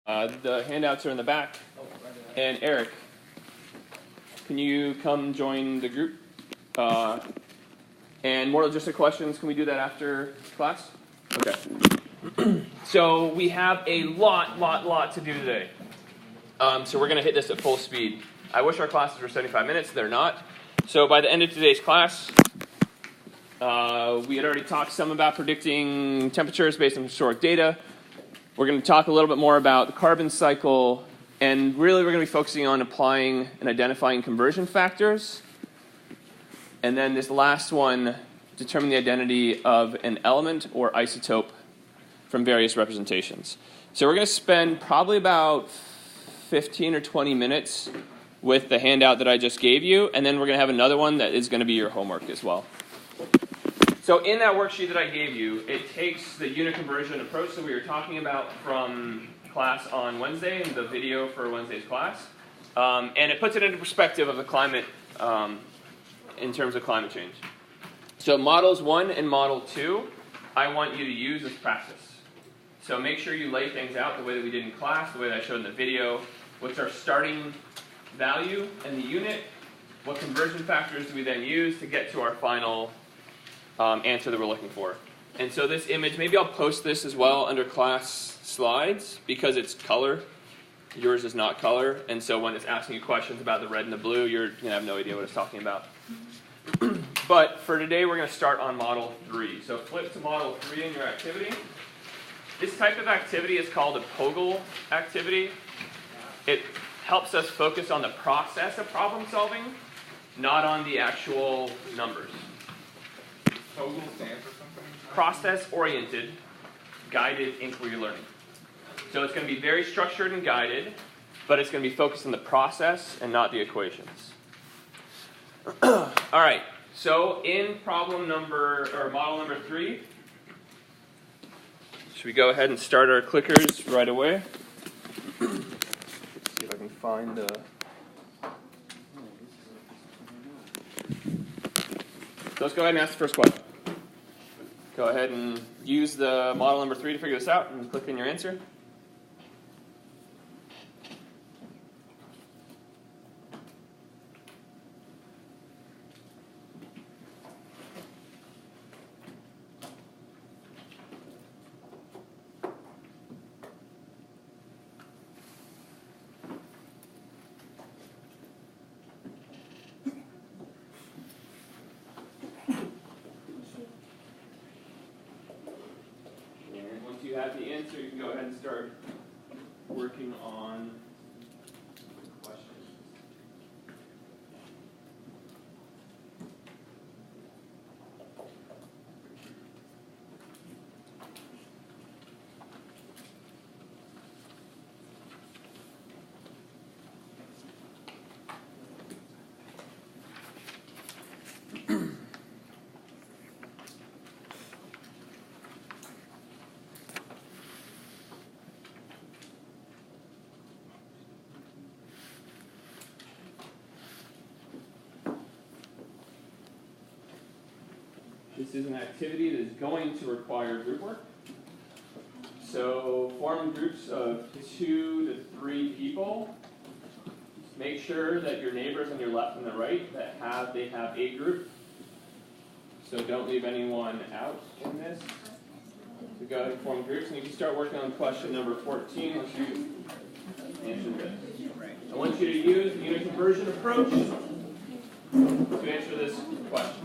The handouts are in the back. And Eric, can you come join the group? And more logistic questions, can we do that after class? Okay. So we have a lot to do today. So we're going to hit this at full speed. I wish our classes were 75 minutes. They're not. So by the end of today's class, we had already talked some about predicting temperatures based on historic data. We're going to talk a little bit more about the carbon cycle, and really we're going to be focusing on applying and identifying conversion factors. And then this last one, determine the identity of an element or isotope from various representations. So we're going to spend probably about 15 or 20 minutes with the handout that I just gave you, and then we're going to have another one that is going to be your homework as well. So in that worksheet that I gave you, it takes the unit conversion approach that we were talking about from class on Wednesday and the video for Wednesday's class, and it puts it into perspective of the climate in terms of climate change. So models 1 and model 2, I want you to use as practice. So make sure you lay things out the way that we did in class, the way that I showed in the video. What's our starting value and the unit? What conversion factors do we then use to get to our final answer that we're looking for? And so this image, maybe I'll post this as well under class slides because it's color. Yours is not color. And so when it's asking you questions about the red and the blue, you're going to have no idea what it's talking about. But for today, we're going to start on model 3. So flip to model 3 in your activity. This type of activity is called a POGL activity. It helps us focus on the process of problem solving, not on the actual numbers. POGL stands for something? Process-oriented, guided inquiry learning. So it's going to be very structured and guided, but it's going to be focused on the process and not the equations. All right, so in model number 3, should we go ahead and start our clickers right away? Let's see if I can find the... So let's go ahead and ask the first question. Go ahead and use the model number 3 to figure this out and click in your answer. You have the answer, you can go ahead and start working on the questions. This is an activity that is going to require group work. So form groups of 2 to 3 people. Make sure that your neighbors on your left and the right they have a group. So don't leave anyone out in this. So go ahead and form groups, and you can start working on question number 14 once you answer this. I want you to use the unit conversion approach to answer this question.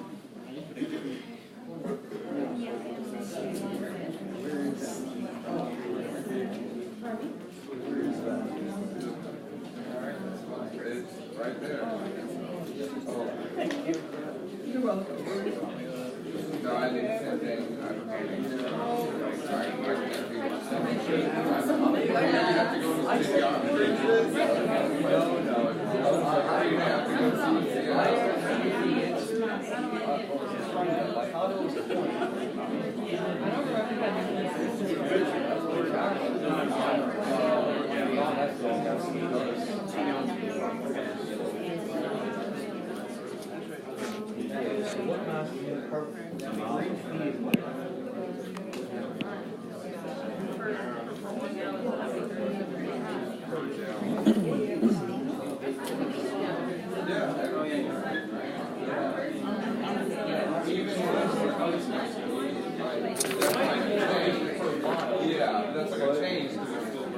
Right there. You're welcome. No, I did the same thing.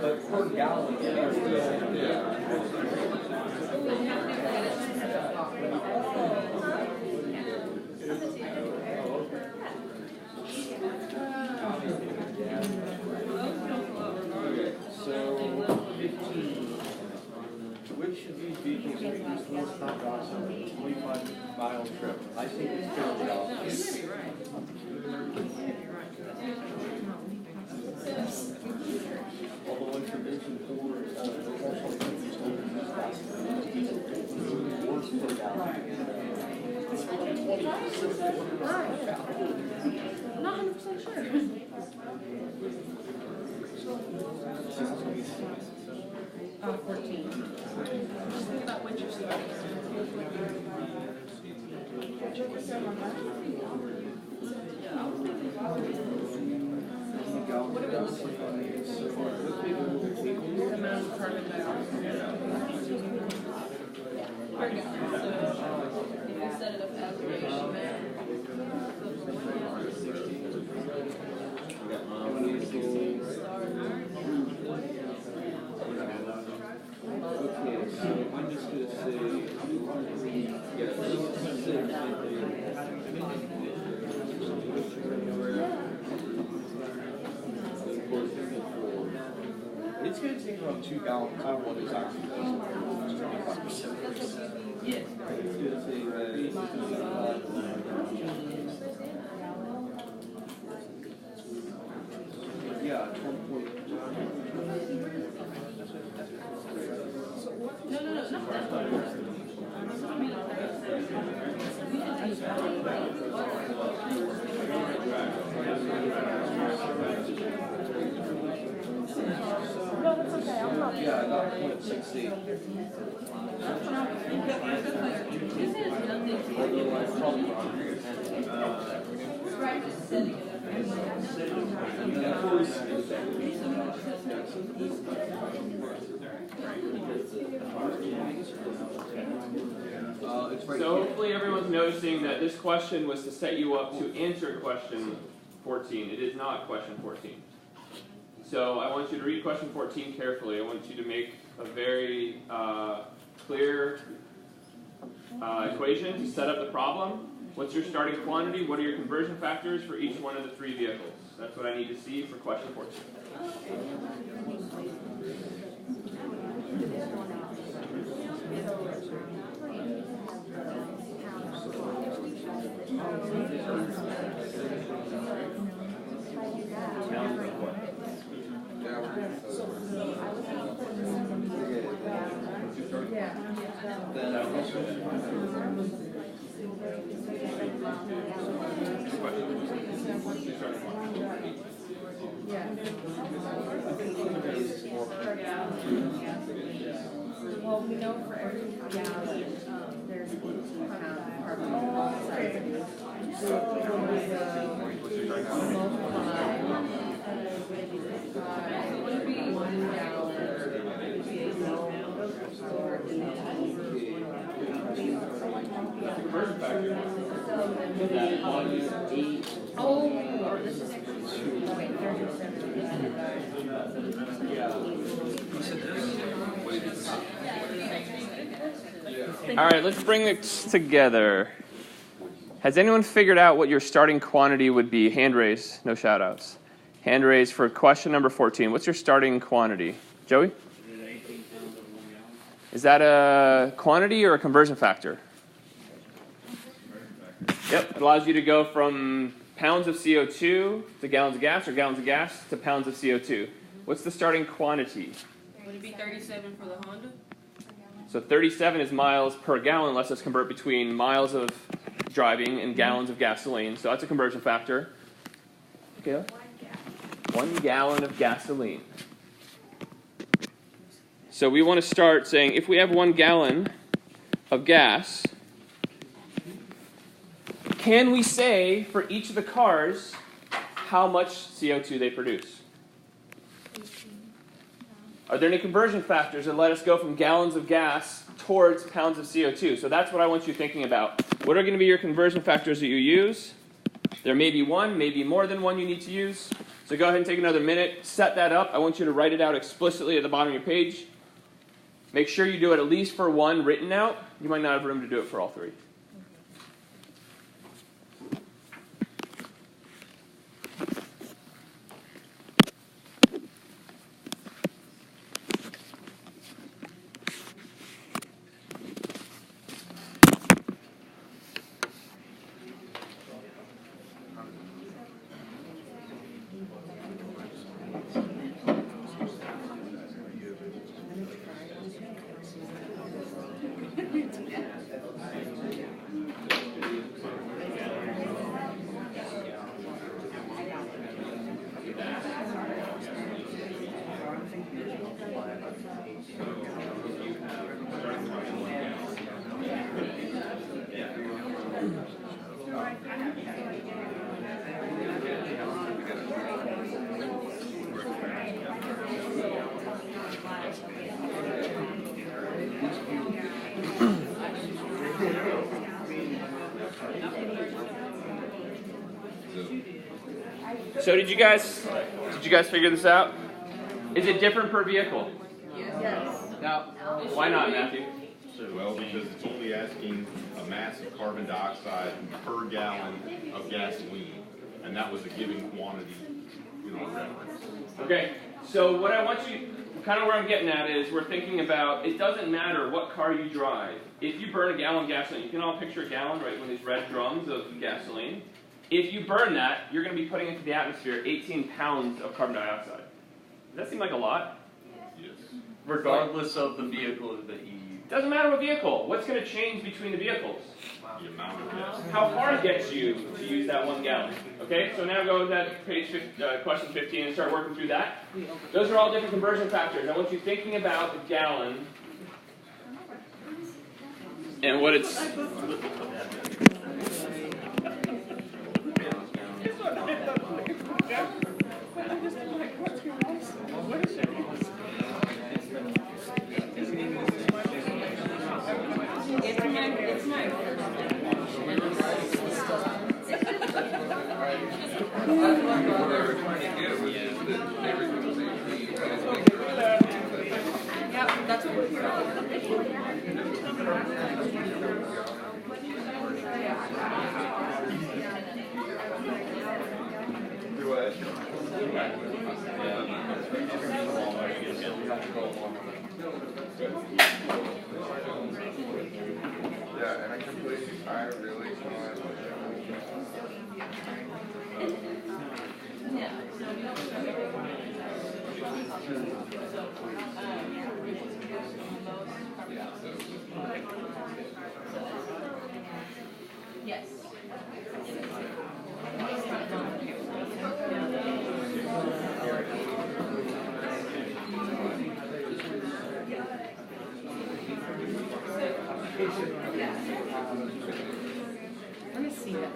But per gallon, which of these vehicles produce more stock gas on a 25-mile trip? I think it's fairly obvious. Although introducing Ford, also introduced these gas diesel worse per gallon. Not 100% sure. 14. About winter the amount of carbon dioxide. If you set it up as a ratio, Okay, so I'm just going to say, it's going to take around 2 gallons. I want is actually 25%. yes. It's going to say, yeah, 1.1. No, not that. No, that's okay. I'm not. Yeah, I got 0.68. Although I probably So hopefully everyone's noticing that this question was to set you up to answer question 14. It is not question 14. So I want you to read question 14 carefully. I want you to make a very clear equation to set up the problem. What's your starting quantity? What are your conversion factors for each one of the 3 vehicles? That's what I need to see for question 14. Well, we know for every gallon, there's 18 pounds of carbon dioxide. So multiply 1 gallon or 8. Oh, this is okay, 37. All right, let's bring it together. Has anyone figured out what your starting quantity would be? Hand raise, no shout outs. Hand raise for question number 14. What's your starting quantity? Joey? Is that a quantity or a conversion factor? Yep, it allows you to go from pounds of CO2 to gallons of gas, or gallons of gas to pounds of CO2. What's the starting quantity? Would it be 37 for the Honda? So 37 is miles per gallon. Let's just convert between miles of driving and gallons of gasoline. So that's a conversion factor. Okay. 1 gallon of gasoline. So we want to start saying if we have 1 gallon of gas, can we say for each of the cars how much CO2 they produce? Are there any conversion factors that let us go from gallons of gas towards pounds of CO2? So that's what I want you thinking about. What are going to be your conversion factors that you use? There may be one, maybe more than one you need to use. So go ahead and take another minute, set that up. I want you to write it out explicitly at the bottom of your page. Make sure you do it at least for one written out. You might not have room to do it for all three. So did you guys figure this out? Is it different per vehicle? Yes. Now, why not, Matthew? Well, because it's only asking a mass of carbon dioxide per gallon of gasoline, and that was a given quantity, reference. Okay, so what I want you, kind of where I'm getting at is we're thinking about, it doesn't matter what car you drive. If you burn a gallon of gasoline, you can all picture a gallon, right, one of these red drums of gasoline. If you burn that, you're going to be putting into the atmosphere 18 pounds of carbon dioxide. Does that seem like a lot? Yes. Regardless of the vehicle that you use. Doesn't matter what vehicle. What's going to change between the vehicles? The amount of gas. How far it gets you to use that 1 gallon. Okay, so now go to that page, question 15 and start working through that. Those are all different conversion factors. I want you thinking about the gallon and what it's... What they were trying to get was just that everything was 18, but it's like, Yep, that's what we're here. do what? Yeah, and I completely, I really can't. Yes. Let me see that.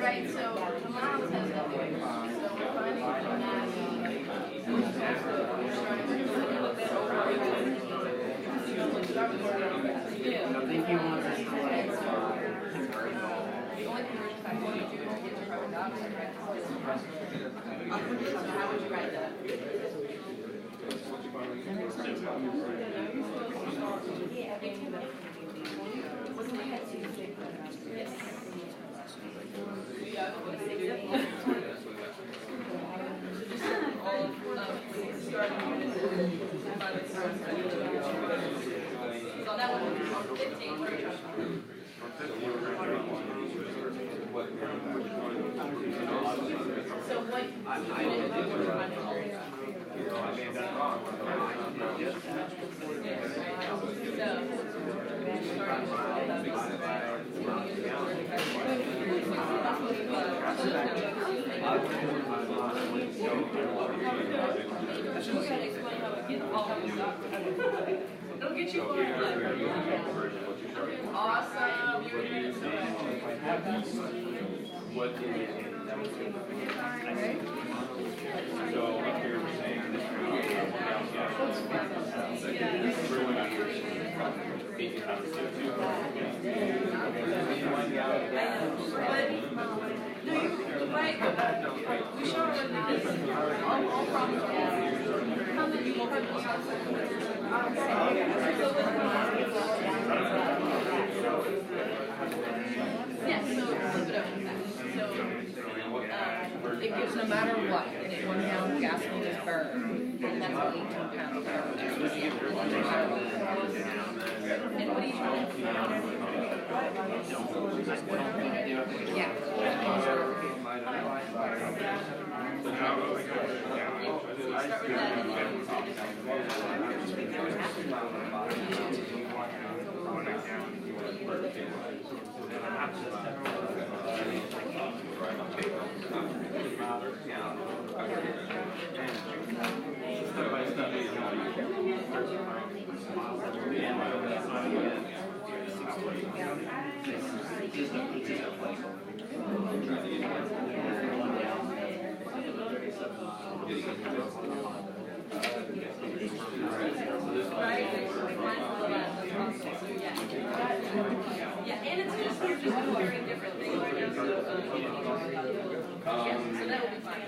Right, so tomorrow says that we're how would you write that? It'll get you awesome. What so up here we're saying this Right, we show her all problems. How many yes, so flip it over that. So it gives no matter what, and it 1 gallon of gasoline is burned, and that's an 18-pound carbon dioxide. And what do you trying to do? Yeah. Start with that and then yeah, and it's just you're just doing different things right now. So that will be fine.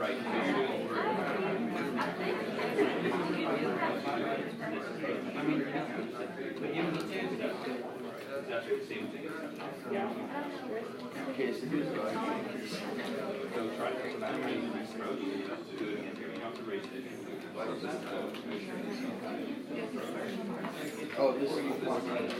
right. Oh, this is you want 15?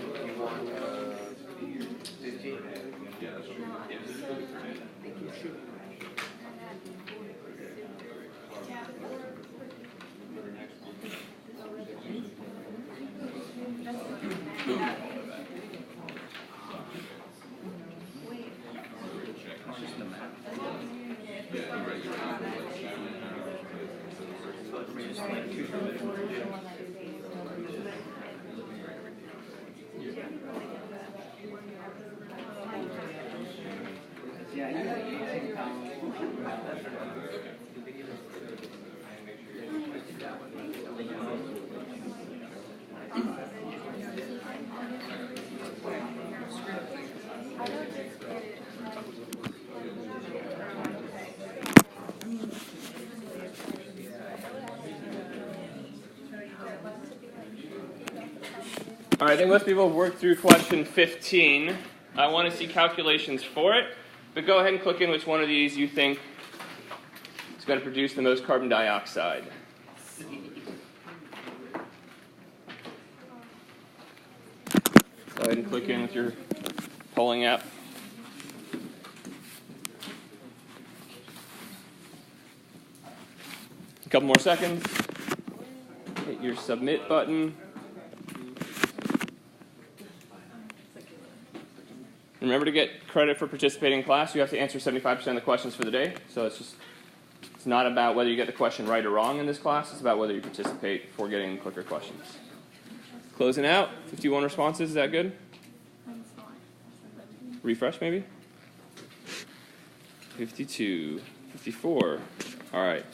All right, I think most people have worked through question 15. I want to see calculations for it, but go ahead and click in which one of these you think is going to produce the most carbon dioxide. Go ahead and click in with your polling app. A couple more seconds. Hit your submit button. Remember to get credit for participating in class. You have to answer 75% of the questions for the day. So it's not about whether you get the question right or wrong in this class. It's about whether you participate for getting quicker questions. Closing out. 51 responses. Is that good? Refresh maybe. 52. 54. All right.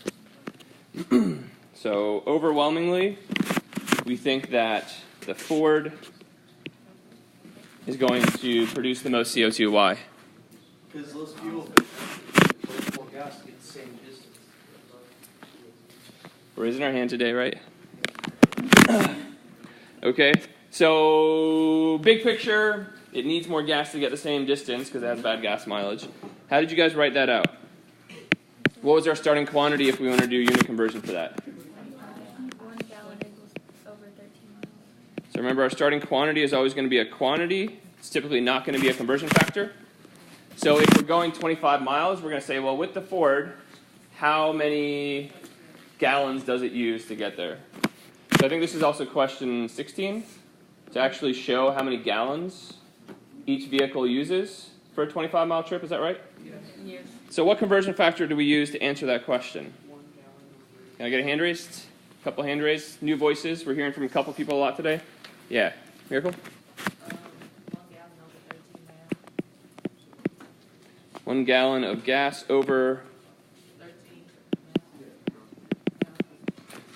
So overwhelmingly, we think that the Ford is going to produce the most CO2. Why? Because less fuel efficient, burns more gas to get the same distance. We're raising our hand today, right? Okay, so big picture, it needs more gas to get the same distance because it has bad gas mileage. How did you guys write that out? What was our starting quantity if we want to do unit conversion for that? 1 gallon equals over 13 miles. So remember, our starting quantity is always going to be a quantity. It's typically not going to be a conversion factor. So if we're going 25 miles, we're going to say, well, with the Ford, how many gallons does it use to get there? So I think this is also question 16, to actually show how many gallons each vehicle uses for a 25-mile trip. Is that right? Yes. So what conversion factor do we use to answer that question? Can I get a hand raised? A couple hand raised. New voices. We're hearing from a couple people a lot today. Yeah. Miracle? 1 gallon of gas over 13.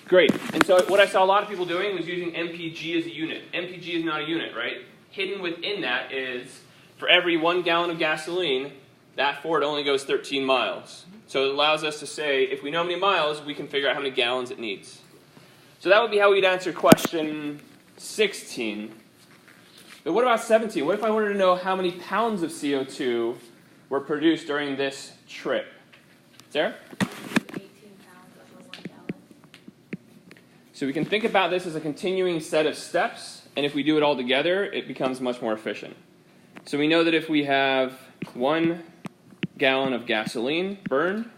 Great. And so what I saw a lot of people doing was using MPG as a unit. MPG is not a unit, right? Hidden within that is, for every 1 gallon of gasoline, that Ford only goes 13 miles. So it allows us to say, if we know how many miles, we can figure out how many gallons it needs. So that would be how we'd answer question 16. But what about 17? What if I wanted to know how many pounds of CO2 were produced during this trip? Sarah? 18 pounds over 1 gallon. So we can think about this as a continuing set of steps, and if we do it all together, it becomes much more efficient. So we know that if we have 1 gallon of gasoline burned,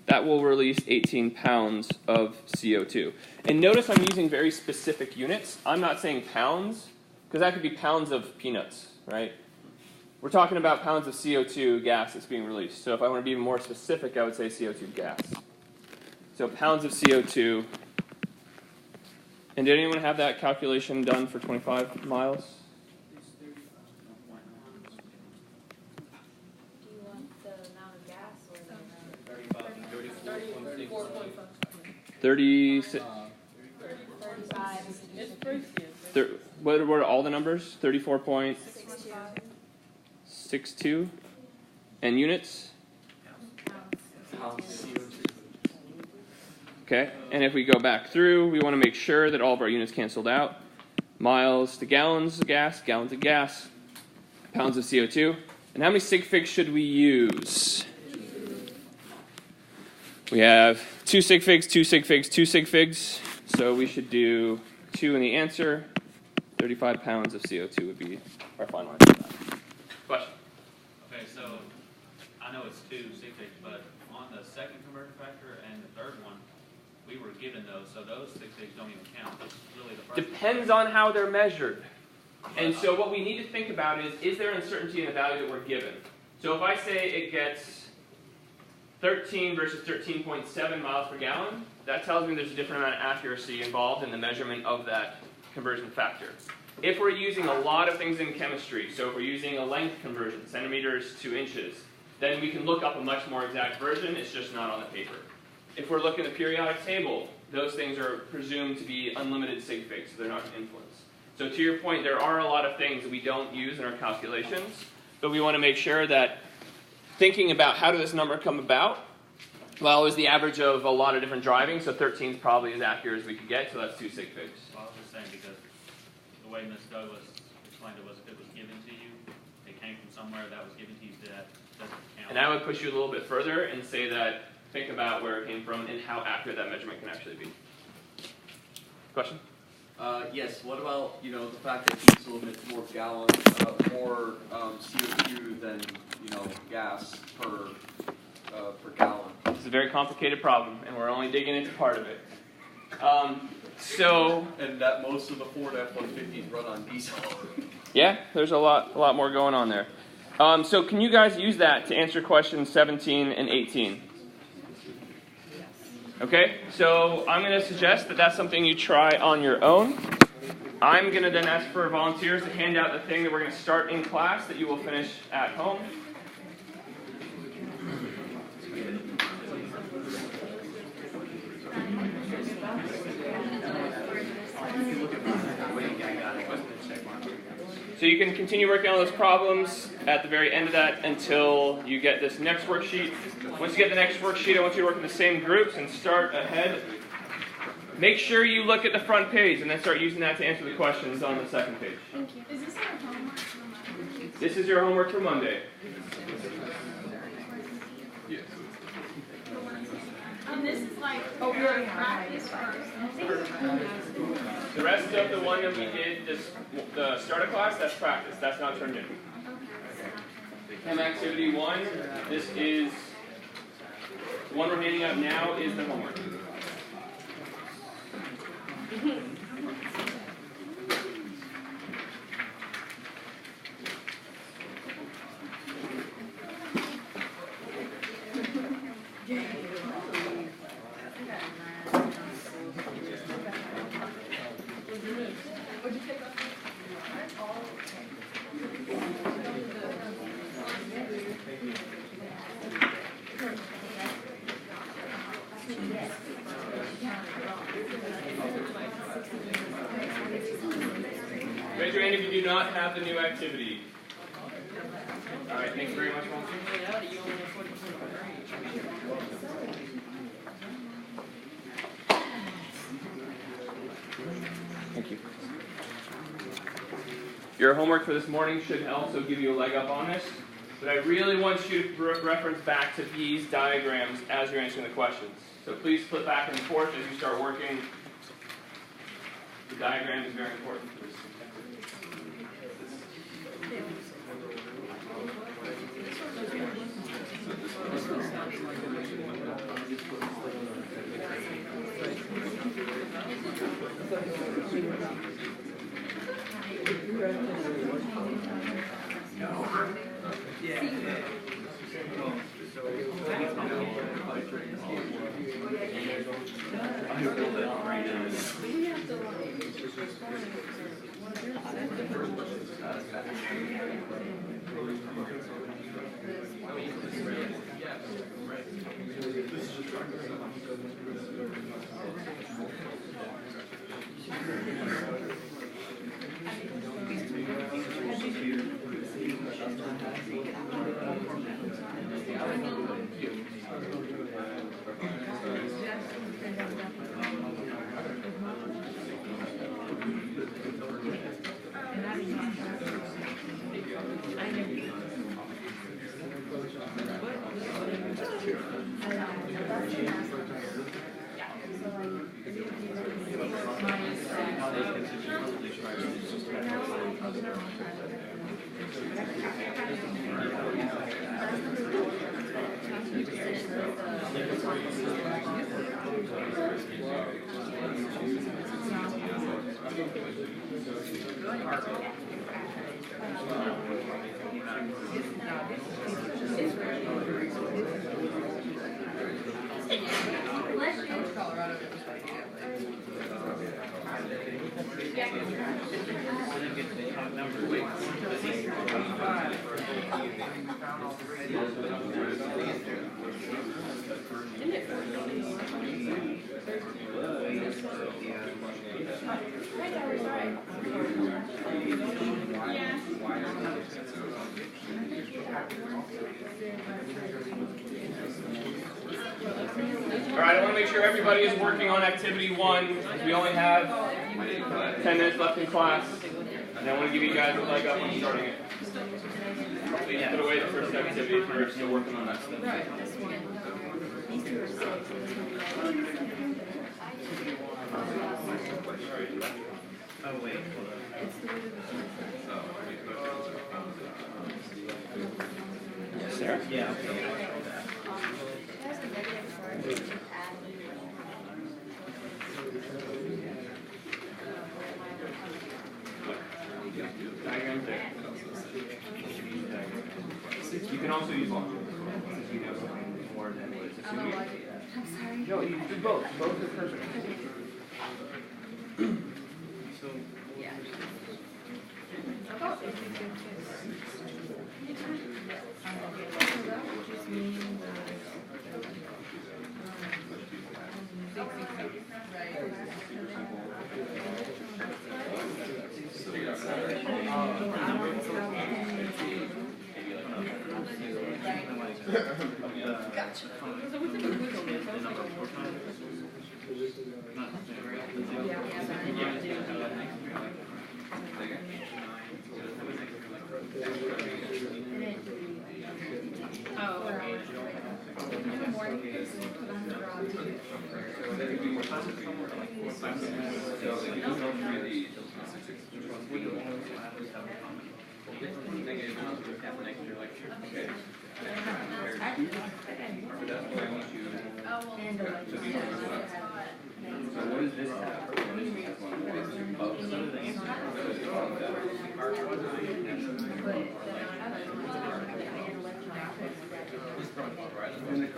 that will release 18 pounds of CO2. And notice I'm using very specific units. I'm not saying pounds, because that could be pounds of peanuts, right? We're talking about pounds of CO2 gas that's being released. So if I want to be even more specific, I would say CO2 gas. So pounds of CO2. And did anyone have that calculation done for 25 miles? Do you want the amount of gas or the amount of 36. 35? It's pretty What are all the numbers? 34.62. 62 And units? pounds. Okay, and if we go back through, we want to make sure that all of our units canceled out. Miles to gallons of gas, pounds of CO2. And how many sig figs should we use? We have 2 sig figs, 2 sig figs, 2 sig figs. So we should do 2 in the answer. 35 pounds of CO2 would be our final answer for that. Question? Okay, so I know it's 2 sig figs, but on the second conversion factor and the third one, we were given those, so those sig figs don't even count. It's really the first Depends on how they're measured. And so what we need to think about is there uncertainty in the value that we're given? So if I say it gets 13 versus 13.7 miles per gallon, that tells me there's a different amount of accuracy involved in the measurement of that conversion factor. If we're using a lot of things in chemistry, so if we're using a length conversion, centimeters to inches, then we can look up a much more exact version, it's just not on the paper. If we're looking at the periodic table, those things are presumed to be unlimited sig figs, so they're not going to influence. So to your point, there are a lot of things that we don't use in our calculations, but we want to make sure that thinking about how did this number come about, well, it was the average of a lot of different driving, so 13 is probably as accurate as we could get, so that's 2 sig figs. Well, I was just saying because the way Ms. Douglas explained it was if it was given to you, it came from somewhere that was given to you, that doesn't count. And I would push you a little bit further and say that think about where it came from and how accurate that measurement can actually be. Question? Yes, what about, the fact that diesel emits more gallons, more CO2 than, gas per gallon? It's a very complicated problem, and we're only digging into part of it. And that most of the Ford F-150s run on diesel. Yeah, there's a lot more going on there. So can you guys use that to answer questions 17 and 18? Okay, so I'm going to suggest that that's something you try on your own. I'm going to then ask for volunteers to hand out the thing that we're going to start in class that you will finish at home. So you can continue working on those problems at the very end of that until you get this next worksheet. Once you get the next worksheet, I want you to work in the same groups and start ahead. Make sure you look at the front page and then start using that to answer the questions on the second page. Thank you. Is this our homework for Monday? This is your homework for Monday. And this is like practice first. The rest of the one that we did, the start of class, that's practice. That's not turned in. Chem activity 1, this is, the one we're handing out now is the homework. Raise your hand if you do not have the new activity. All right, thank you very much, Monty. Thank you. Your homework for this morning should also give you a leg up on this, but I really want you to reference back to these diagrams as you're answering the questions. So please flip back and forth as you start working. The diagram is very important for this. Alright, I want to make sure everybody is working on activity 1. We only have 10 minutes left in class. And I want to give you guys a leg up on starting it. Please put away the first activity if you're still working on that stuff. Oh, wait, hold on. Sarah? Yeah. Diagram there. You can also use long. Since you know more than what it's assuming. I'm sorry. No, you do both. Both are perfect. Gotcha. So we think we go there, so it's like a more time. Oh, okay. What is this tab?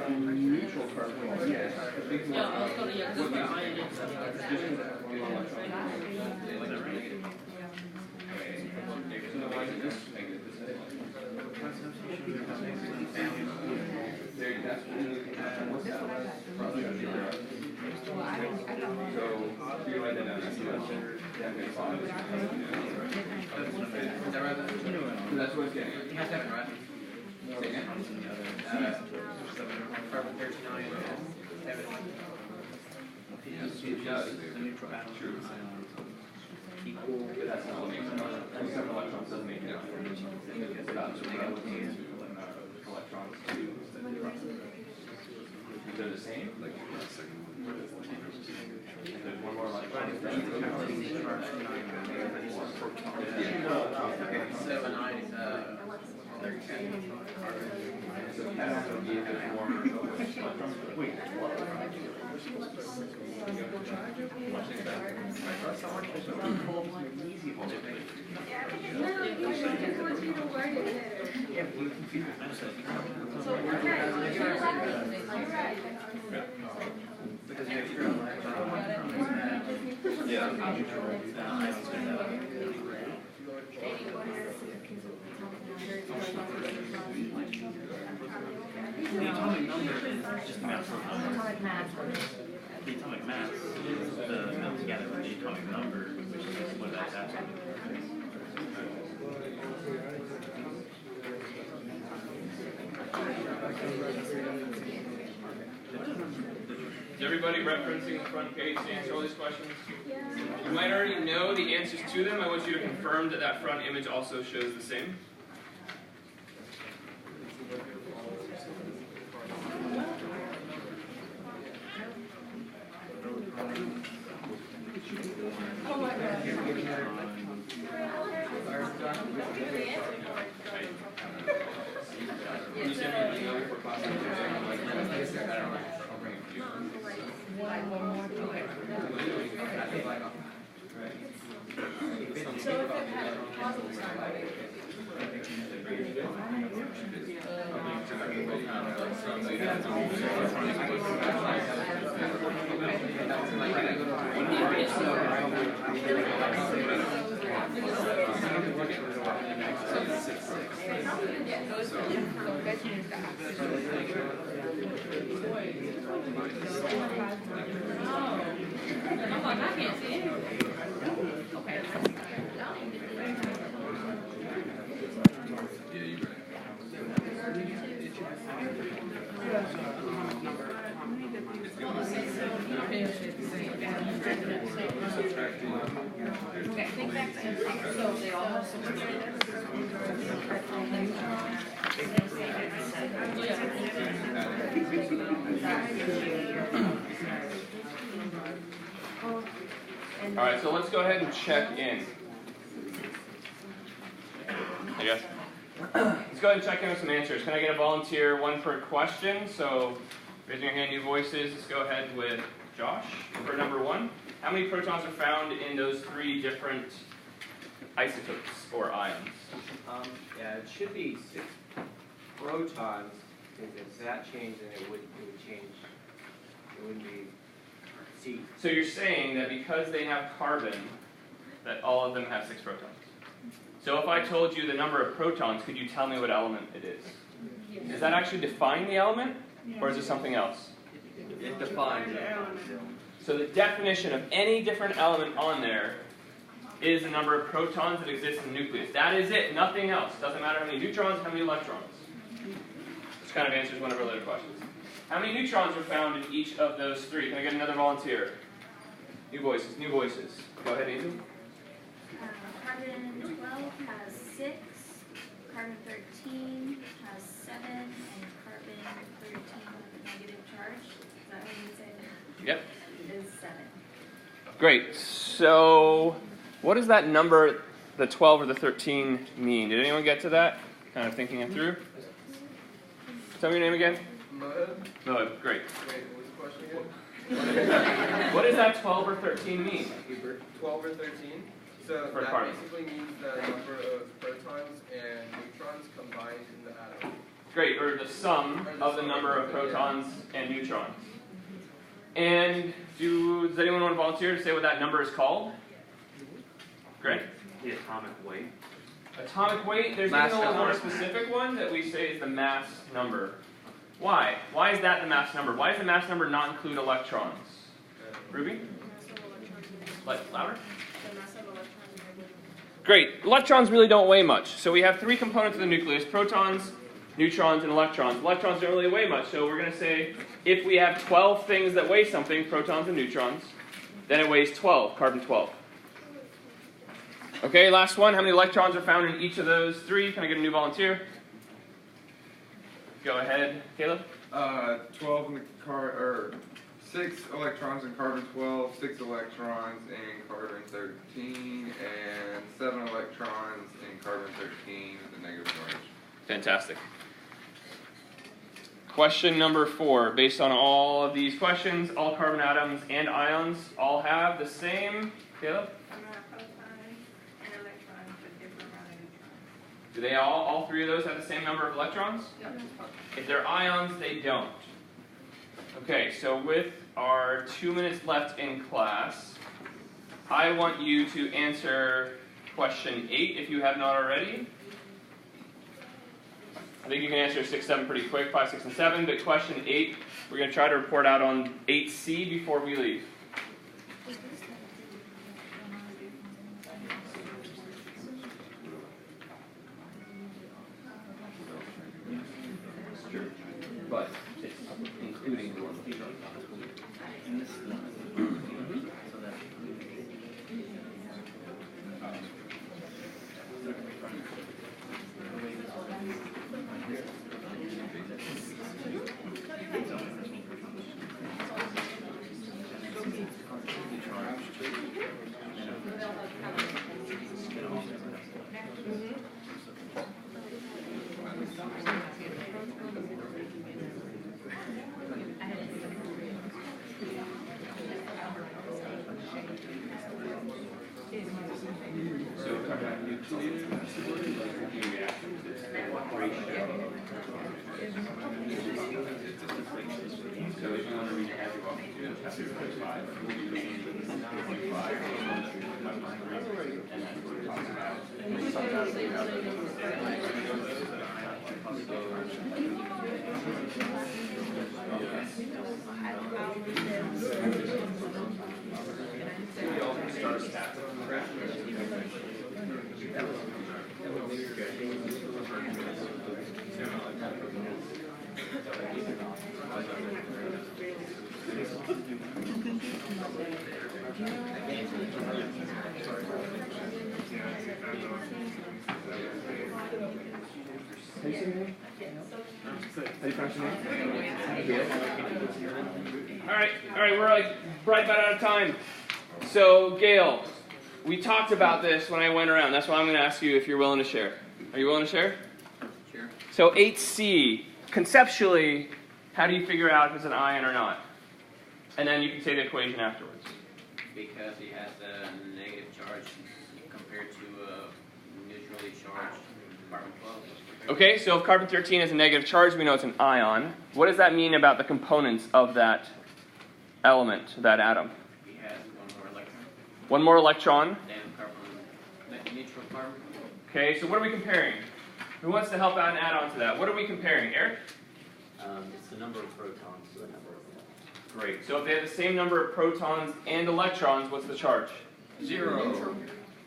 And the neutral carbon, yes. Yeah, I was gonna, yeah, this one I did. So why is this negative? There, that's what's that? So, you write that down. Is that right? That's what it's getting. You have 7, right? Say again? Carbon 39, 7. It does. True. But that's not what makes it. 7 electrons doesn't make it. It's about the electrons too. They're the same? Like, there's one more electron. 7 ions, wait, The atomic number is just the mass of the atomic mass is the melt together with the atomic number, which is what that's asking. Is everybody referencing the front page to answer all these questions? You might already know the answers to them. I want you to confirm that that front image also shows the same. Can you send me an email for class? I'll bring it to you. So if it had a positive sign, I'm like, I can't see anything. Okay. Okay, think back to, so they all have some. All right, so let's go ahead and check in. I guess. Let's go ahead and check in with some answers. Can I get a volunteer, one per question? So, raising your hand, new voices. Let's go ahead with Josh for number 1. How many protons are found in those 3 different isotopes or ions? Yeah, it should be 6 protons. If it's that change, then it would change. It wouldn't be C. So you're saying that because they have carbon, that all of them have 6 protons. So if I told you the number of protons, could you tell me what element it is? Does that actually define the element, or is it something else? It defines it. So the definition of any different element on there is the number of protons that exist in the nucleus. That is it, nothing else. Doesn't matter how many neutrons, how many electrons. which kind of answers one of our later questions. How many neutrons are found in each of those three? Can I get another volunteer? New voices, new voices. Go ahead, Angel. Carbon 12 has 6, carbon 13 has 7, and carbon 13 with a negative charge. Is that what you say? Yep. Is 7. Great. So, what does that number, the 12 or the 13, mean? Did anyone get to that? Kind of thinking it through? Tell me your name again. Moab. Great. Wait, what was the question again? What does that 12 or 13 mean? 12 or 13? So For that carbon. basically means the number of protons and neutrons combined in the atom. Great, or the sum of the number of protons and neutrons. And does anyone want to volunteer to say what that number is called? Great. The atomic weight. Atomic weight, there's Mass even a more number. specific one that we say is the mass number. Why? Why is that the mass number? Why does the mass number not include electrons? Ruby? Louder? Great. Electrons really don't weigh much. So we have three components of the nucleus: protons, neutrons, and electrons. Electrons don't really weigh much, so we're going to say if we have 12 things that weigh something, protons and neutrons, then it weighs 12, carbon 12. Okay, last one. How many electrons are found in each of those three? Can I get a new volunteer? Go ahead, Caleb. 12 in the or 6 electrons in carbon 12, 6 electrons in carbon 13, and 7 electrons in carbon 13 with a negative charge. Fantastic. Question number 4. Based on all of these questions, all carbon atoms and ions all have the same, Caleb? Do they all three of those have the same number of electrons? Yep. If they're ions, they don't. Okay, so with our 2 minutes left in class, I want you to answer question 8 if you have not already. I think you can answer 6, 7 pretty quick, 5, 6, and 7, but question 8, we're going to try to report out on 8C before we leave. But it's including the one. All right, we're like right about out of time. So, Gail, we talked about this when I went around. That's why I'm going to ask you if you're willing to share. Are you willing to share? Sure. So 8C, conceptually, how do you figure out if it's an ion or not? And then you can say the equation afterwards. Because it has a negative charge compared to a neutrally charged carbon 12. Okay, so if carbon 13 has a negative charge, we know it's an ion. What does that mean about the components of that element, that atom? It has one more electron One more electron. than carbon, neutral carbon. Okay, so what are we comparing? Who wants to help out and add on to that? What are we comparing, Eric? It's the number of protons to the number of Great. So if they have the same number of protons and electrons, what's the charge? 0.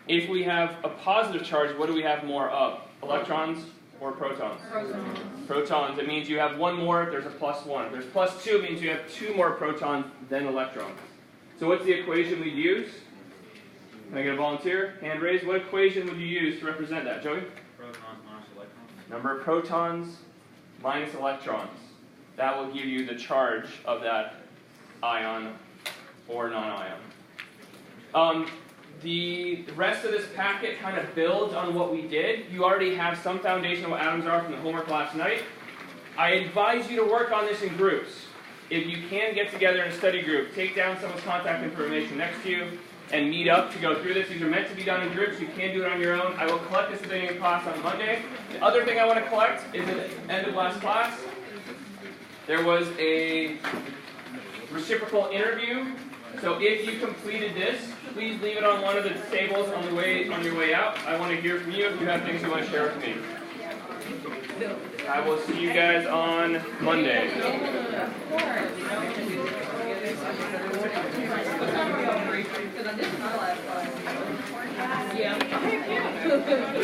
If we have a positive charge, what do we have more of? Electrons or protons? Protons. Protons. It means you have one more, there's a plus one. If there's plus two, it means you have two more protons than electrons. So what's the equation we'd use? Can I get a volunteer? Hand raised. What equation would you use to represent that, Joey? Protons minus electrons. Number of protons minus electrons. That will give you the charge of that ion or non-ion. The rest of this packet kind of builds on what we did. You already have some foundation of what atoms are from the homework last night. I advise you to work on this in groups. If you can get together in a study group, take down someone's contact information next to you and meet up to go through this. These are meant to be done in groups. You can do it on your own. I will collect this thing in class on Monday. The other thing I want to collect is at the end of last class, there was a reciprocal interview. So if you completed this, please leave it on one of the tables on your way out. I want to hear from you if you have things you want to share with me. I will see you guys on Monday. Yeah.